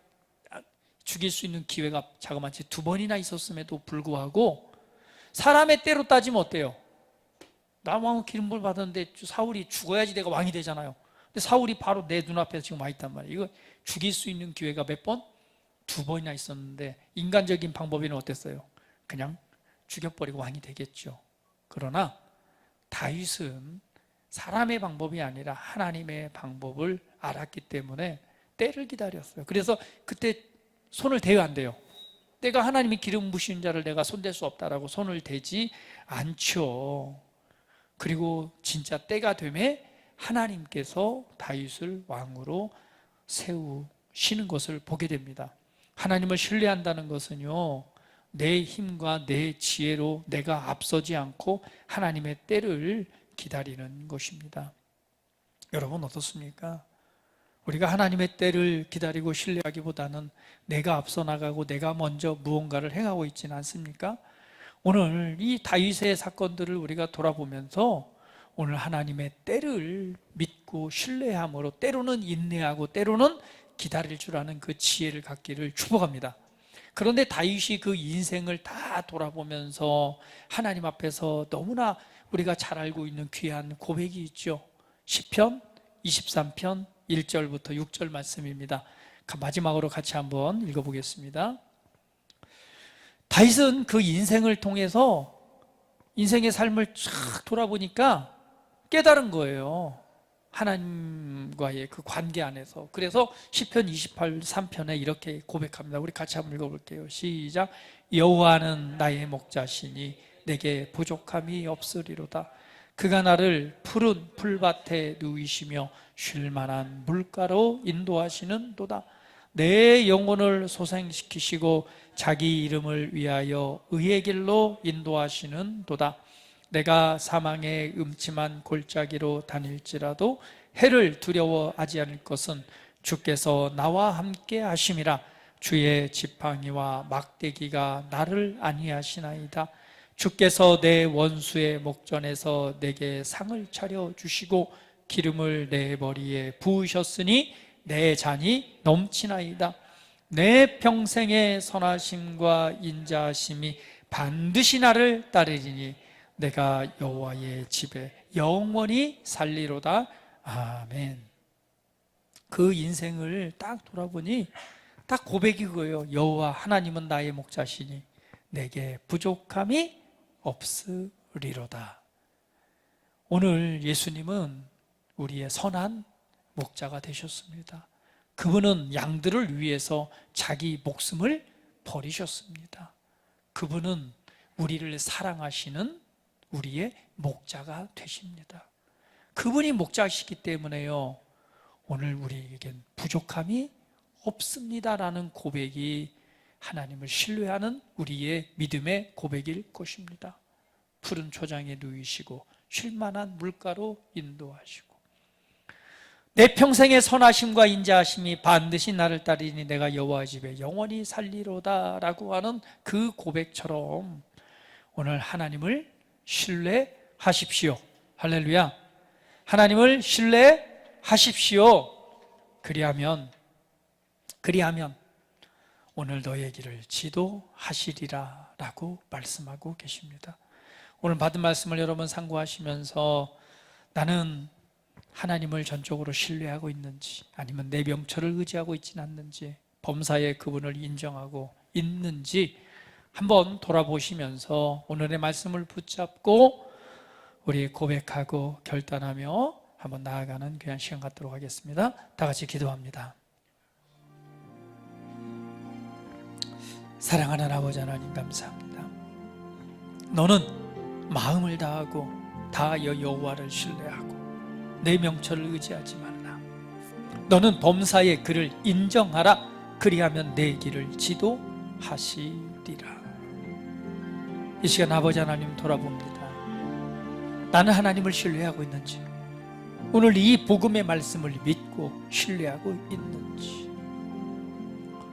죽일 수 있는 기회가 자그마치 2번이나 있었음에도 불구하고 사람의 때로 따지면 어때요? 나 왕 기름 부음 받았는데 사울이 죽어야지 내가 왕이 되잖아요. 근데 사울이 바로 내 눈앞에서 지금 와 있단 말이에요. 이거 죽일 수 있는 기회가 몇 번? 2번이나 있었는데 인간적인 방법에는 어땠어요? 그냥 죽여버리고 왕이 되겠죠. 그러나 다윗은 사람의 방법이 아니라 하나님의 방법을 알았기 때문에 때를 기다렸어요. 그래서 그때 손을 대요, 안 돼요? 때가 하나님이 기름 부으신 자를 내가 손댈 수 없다라고 손을 대지 않죠. 그리고 진짜 때가 되매 하나님께서 다윗을 왕으로 세우시는 것을 보게 됩니다. 하나님을 신뢰한다는 것은요, 내 힘과 내 지혜로 내가 앞서지 않고 하나님의 때를 기다리는 것입니다. 여러분 어떻습니까? 우리가 하나님의 때를 기다리고 신뢰하기보다는 내가 앞서 나가고 내가 먼저 무언가를 행하고 있지는 않습니까? 오늘 이 다윗의 사건들을 우리가 돌아보면서 오늘 하나님의 때를 믿고 신뢰함으로 때로는 인내하고 때로는 기다릴 줄 아는 그 지혜를 갖기를 축복합니다. 그런데 다윗이 그 인생을 다 돌아보면서 하나님 앞에서 너무나 우리가 잘 알고 있는 귀한 고백이 있죠. 시편 23편 1절부터 6절 말씀입니다. 마지막으로 같이 한번 읽어보겠습니다. 다윗은 그 인생을 통해서 인생의 삶을 쫙 돌아보니까 깨달은 거예요. 하나님과의 그 관계 안에서. 그래서 시편 28편에 이렇게 고백합니다. 우리 같이 한번 읽어볼게요. 시작. 여호와는 나의 목자시니 내게 부족함이 없으리로다. 그가 나를 푸른 풀밭에 누이시며 쉴만한 물가로 인도하시는 도다. 내 영혼을 소생시키시고 자기 이름을 위하여 의의 길로 인도하시는 도다. 내가 사망의 음침한 골짜기로 다닐지라도 해를 두려워하지 않을 것은 주께서 나와 함께 하심이라. 주의 지팡이와 막대기가 나를 안위하시나이다. 주께서 내 원수의 목전에서 내게 상을 차려 주시고 기름을 내 머리에 부으셨으니 내 잔이 넘치나이다. 내 평생의 선하심과 인자하심이 반드시 나를 따르리니 내가 여호와의 집에 영원히 살리로다. 아멘. 그 인생을 딱 돌아보니 딱 고백이 그거예요. 여호와 하나님은 나의 목자시니 내게 부족함이 없으리로다. 오늘 예수님은 우리의 선한 목자가 되셨습니다. 그분은 양들을 위해서 자기 목숨을 버리셨습니다. 그분은 우리를 사랑하시는 우리의 목자가 되십니다. 그분이 목자시기 때문에요, 오늘 우리에겐 부족함이 없습니다라는 고백이 하나님을 신뢰하는 우리의 믿음의 고백일 것입니다. 푸른 초장에 누이시고 쉴만한 물가로 인도하시고 내 평생의 선하심과 인자하심이 반드시 나를 따르니 내가 여호와 집에 영원히 살리로다 라고 하는 그 고백처럼 오늘 하나님을 신뢰하십시오. 할렐루야. 하나님을 신뢰하십시오. 그리하면 오늘 너의 길을 지도하시리라 라고 말씀하고 계십니다. 오늘 받은 말씀을 여러분 상고하시면서 나는 하나님을 전적으로 신뢰하고 있는지, 아니면 내 명철을 의지하고 있지는 않는지, 범사에 그분을 인정하고 있는지 한번 돌아보시면서 오늘의 말씀을 붙잡고 우리 고백하고 결단하며 한번 나아가는 귀한 시간 갖도록 하겠습니다. 다 같이 기도합니다. 사랑하는 아버지 하나님, 감사합니다. 너는 마음을 다하고 다하여 여호와를 신뢰하고 내 명철을 의지하지 말라. 너는 범사에 그를 인정하라. 그리하면 내 길을 지도하시리라. 이 시간 아버지 하나님 돌아봅니다. 나는 하나님을 신뢰하고 있는지, 오늘 이 복음의 말씀을 믿고 신뢰하고 있는지,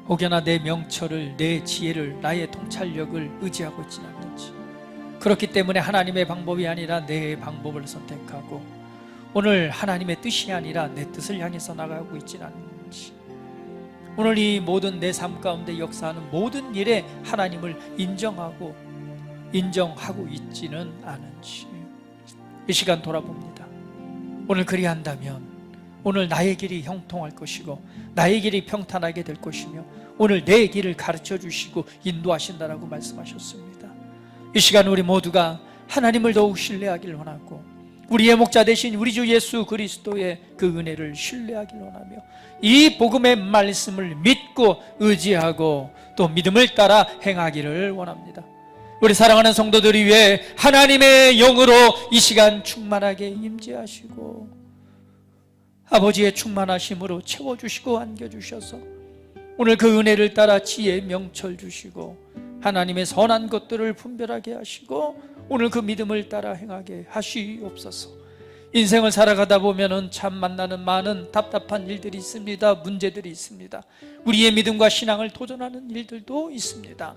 혹여나 내 명철을, 내 지혜를, 나의 통찰력을 의지하고 있지는 않는지, 그렇기 때문에 하나님의 방법이 아니라 내 방법을 선택하고 오늘 하나님의 뜻이 아니라 내 뜻을 향해서 나가고 있지는 않는지, 오늘 이 모든 내 삶 가운데 역사하는 모든 일에 하나님을 인정하고 있지는 않은지 이 시간 돌아봅니다. 오늘 그리한다면 오늘 나의 길이 형통할 것이고 나의 길이 평탄하게 될 것이며 오늘 내 길을 가르쳐 주시고 인도하신다라고 말씀하셨습니다. 이 시간 우리 모두가 하나님을 더욱 신뢰하길 원하고 우리의 목자 되신 우리 주 예수 그리스도의 그 은혜를 신뢰하길 원하며 이 복음의 말씀을 믿고 의지하고 또 믿음을 따라 행하기를 원합니다. 우리 사랑하는 성도들이 위해 하나님의 영으로 이 시간 충만하게 임재하시고 아버지의 충만하심으로 채워주시고 안겨주셔서 오늘 그 은혜를 따라 지혜 명철 주시고 하나님의 선한 것들을 분별하게 하시고 오늘 그 믿음을 따라 행하게 하시옵소서. 인생을 살아가다 보면은 참 만나는 많은 답답한 일들이 있습니다. 문제들이 있습니다. 우리의 믿음과 신앙을 도전하는 일들도 있습니다.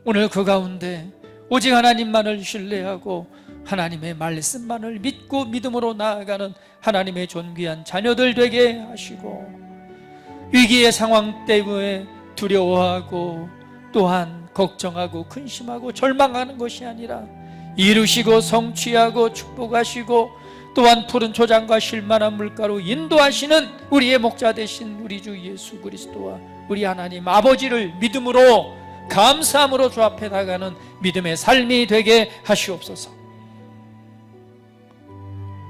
오늘 그 가운데 오직 하나님만을 신뢰하고 하나님의 말씀만을 믿고 믿음으로 나아가는 하나님의 존귀한 자녀들 되게 하시고 위기의 상황 때문에 두려워하고 또한 걱정하고 근심하고 절망하는 것이 아니라 이루시고 성취하고 축복하시고 또한 푸른 초장과 쉴만한 물가로 인도하시는 우리의 목자 되신 우리 주 예수 그리스도와 우리 하나님 아버지를 믿음으로 감사함으로 주 앞에 나가는 믿음의 삶이 되게 하시옵소서.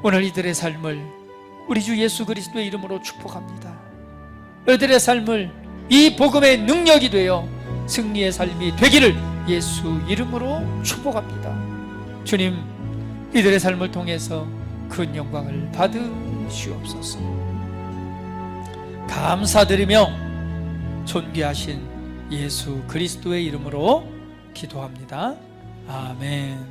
오늘 이들의 삶을 우리 주 예수 그리스도의 이름으로 축복합니다. 이들의 삶을 이 복음의 능력이 되어 승리의 삶이 되기를 예수 이름으로 축복합니다. 주님, 이들의 삶을 통해서 큰 영광을 받으시옵소서. 감사드리며 존귀하신 예수 그리스도의 이름으로 기도합니다. 아멘.